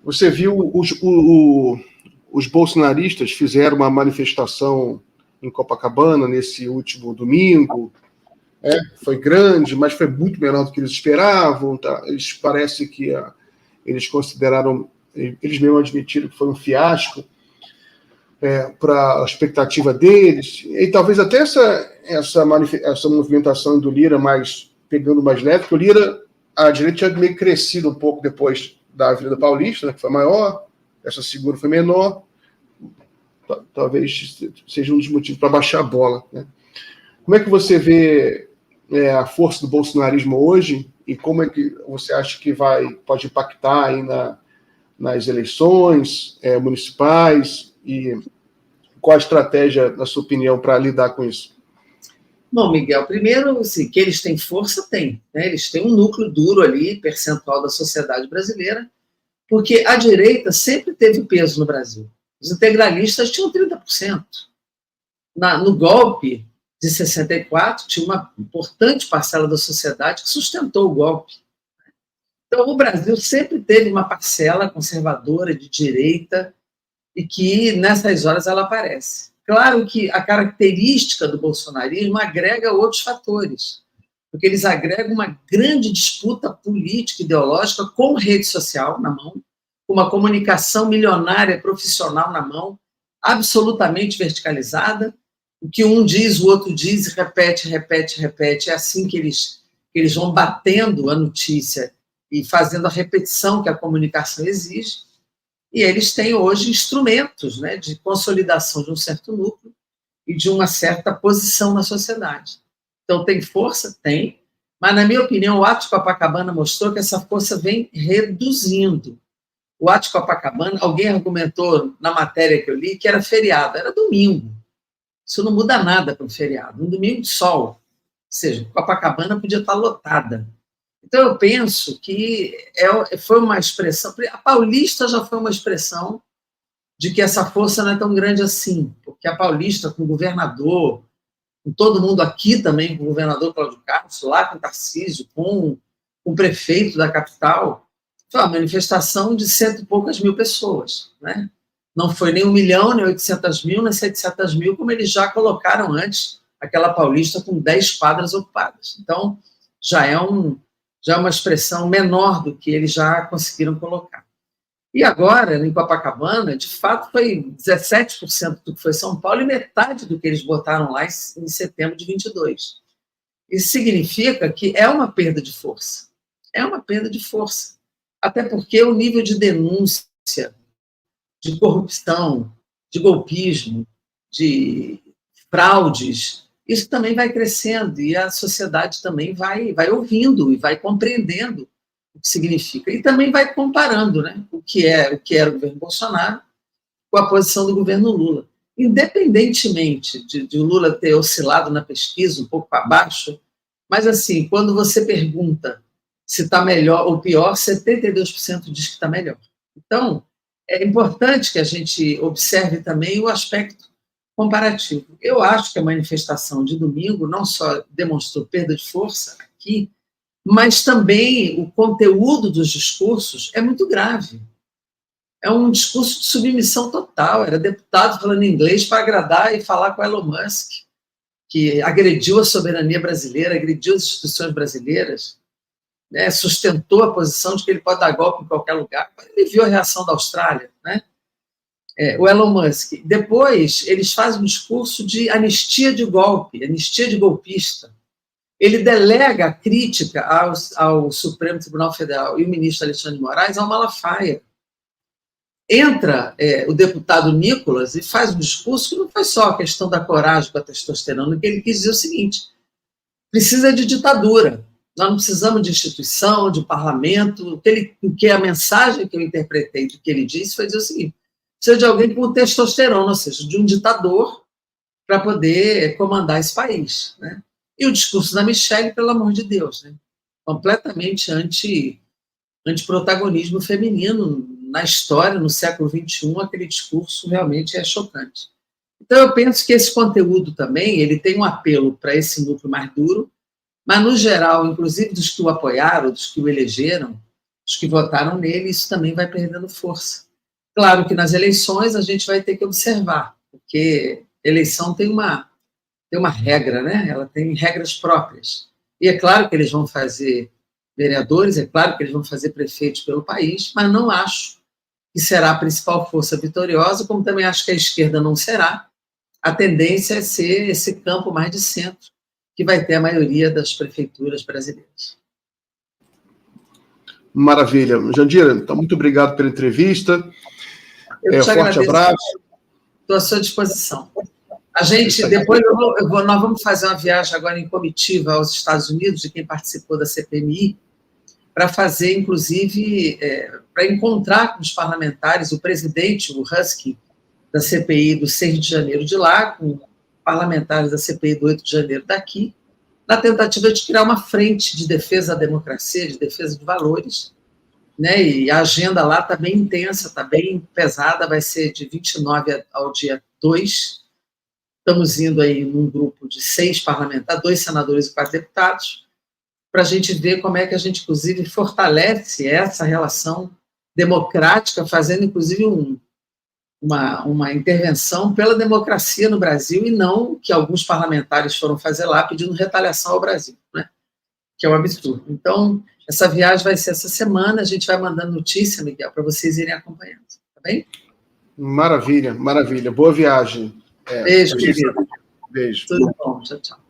Você viu os bolsonaristas fizeram uma manifestação em Copacabana nesse último domingo. Foi grande, mas foi muito menor do que eles esperavam. Tá? Eles parece que eles consideraram, eles mesmos admitiram que foi um fiasco para a expectativa deles. E talvez até essa movimentação do Lira pegando mais leve, porque o Lira, a direita tinha meio crescido um pouco depois da Avenida Paulista, né, que foi maior, essa segura foi menor. Talvez seja um dos motivos para baixar a bola. Né? Como é que você vê a força do bolsonarismo hoje e como é que você acha que pode impactar aí nas eleições municipais e qual a estratégia, na sua opinião, para lidar com isso? Bom, Miguel, primeiro, assim, que eles têm força, tem. Né? Eles têm um núcleo duro ali, percentual da sociedade brasileira, porque a direita sempre teve peso no Brasil. Os integralistas tinham 30%. No golpe de 64, tinha uma importante parcela da sociedade que sustentou o golpe. Então, o Brasil sempre teve uma parcela conservadora, de direita, e que, nessas horas, ela aparece. Claro que a característica do bolsonarismo agrega outros fatores, porque eles agregam uma grande disputa política, ideológica, com rede social na mão, com uma comunicação milionária, profissional na mão, absolutamente verticalizada. O que um diz, o outro diz, repete, repete, repete. É assim que eles vão batendo a notícia e fazendo a repetição que a comunicação exige. E eles têm hoje instrumentos, né, de consolidação de um certo núcleo e de uma certa posição na sociedade. Então, tem força? Tem. Mas, na minha opinião, o ato de Copacabana mostrou que essa força vem reduzindo. O ato de Copacabana, alguém argumentou na matéria que eu li que era feriado, era domingo. Isso não muda nada para um feriado. Um domingo de sol. Ou seja, Copacabana podia estar lotada. Então, eu penso que foi uma expressão... A Paulista já foi uma expressão de que essa força não é tão grande assim, porque a Paulista, com o governador, com todo mundo aqui também, com o governador Cláudio Castro, lá com o Tarcísio, com o prefeito da capital, foi uma manifestação de 100 e poucas mil pessoas. Né? Não foi nem 1 milhão, nem 800 mil, nem 700 mil, como eles já colocaram antes, aquela Paulista com 10 quadras ocupadas. Então, já é uma expressão menor do que eles já conseguiram colocar. E agora, em Copacabana, de fato, foi 17% do que foi São Paulo e metade do que eles botaram lá em setembro de 22. Isso significa que é uma perda de força. É uma perda de força. Até porque o nível de denúncia, de corrupção, de golpismo, de fraudes, isso também vai crescendo e a sociedade também vai ouvindo e vai compreendendo o que significa. E também vai comparando, né, o que era o governo Bolsonaro com a posição do governo Lula. Independentemente de o Lula ter oscilado na pesquisa um pouco para baixo, mas, assim, quando você pergunta se está melhor ou pior, 72% diz que está melhor. Então, é importante que a gente observe também o aspecto comparativo. Eu acho que a manifestação de domingo não só demonstrou perda de força aqui, mas também o conteúdo dos discursos é muito grave. É um discurso de submissão total. Era deputado falando inglês para agradar e falar com Elon Musk, que agrediu a soberania brasileira, agrediu as instituições brasileiras, né, sustentou a posição de que ele pode dar golpe em qualquer lugar. Ele viu a reação da Austrália, né? O Elon Musk. Depois, eles fazem um discurso de anistia de golpe, anistia de golpista. Ele delega a crítica ao Supremo Tribunal Federal e o ministro Alexandre de Moraes ao Malafaia. Entra o deputado Nicolas e faz um discurso que não foi só a questão da coragem com a testosterona, que ele quis dizer o seguinte: precisa de ditadura, nós não precisamos de instituição, de parlamento. O que a mensagem que eu interpretei do que ele disse foi dizer o seguinte: precisa de alguém com testosterona, ou seja, de um ditador para poder comandar esse país. Né? E o discurso da Michelle, pelo amor de Deus, né? Completamente anti-protagonismo feminino na história, no século XXI, aquele discurso realmente é chocante. Então, eu penso que esse conteúdo também ele tem um apelo para esse núcleo mais duro, mas, no geral, inclusive dos que o apoiaram, dos que o elegeram, os os que votaram nele, isso também vai perdendo força. Claro que nas eleições a gente vai ter que observar, porque eleição tem uma regra, né? Ela tem regras próprias. E é claro que eles vão fazer vereadores, é claro que eles vão fazer prefeitos pelo país, mas não acho que será a principal força vitoriosa, como também acho que a esquerda não será. A tendência é ser esse campo mais de centro, que vai ter a maioria das prefeituras brasileiras. Maravilha. Jandira, então, muito obrigado pela entrevista. Forte abraço. Estou à sua disposição. A gente, depois nós vamos fazer uma viagem agora em comitiva aos Estados Unidos, de quem participou da CPMI, para fazer, inclusive, para encontrar com os parlamentares, o presidente, o Husky, da CPI do 6 de janeiro de lá, com parlamentares da CPI do 8 de janeiro daqui, na tentativa de criar uma frente de defesa da democracia, de defesa de valores, né? E a agenda lá está bem intensa, está bem pesada, vai ser de 29 ao dia 2. Estamos indo aí num grupo de 6 parlamentares, 2 senadores e 4 deputados, para a gente ver como é que a gente, inclusive, fortalece essa relação democrática, fazendo, inclusive, uma intervenção pela democracia no Brasil e não que alguns parlamentares foram fazer lá pedindo retaliação ao Brasil, né? Que é um absurdo. Então, essa viagem vai ser essa semana, a gente vai mandando notícia, Miguel, para vocês irem acompanhando, tá bem? Maravilha, maravilha. Boa viagem. Beijo, querido. Beijo. Tudo bom, tchau, tchau.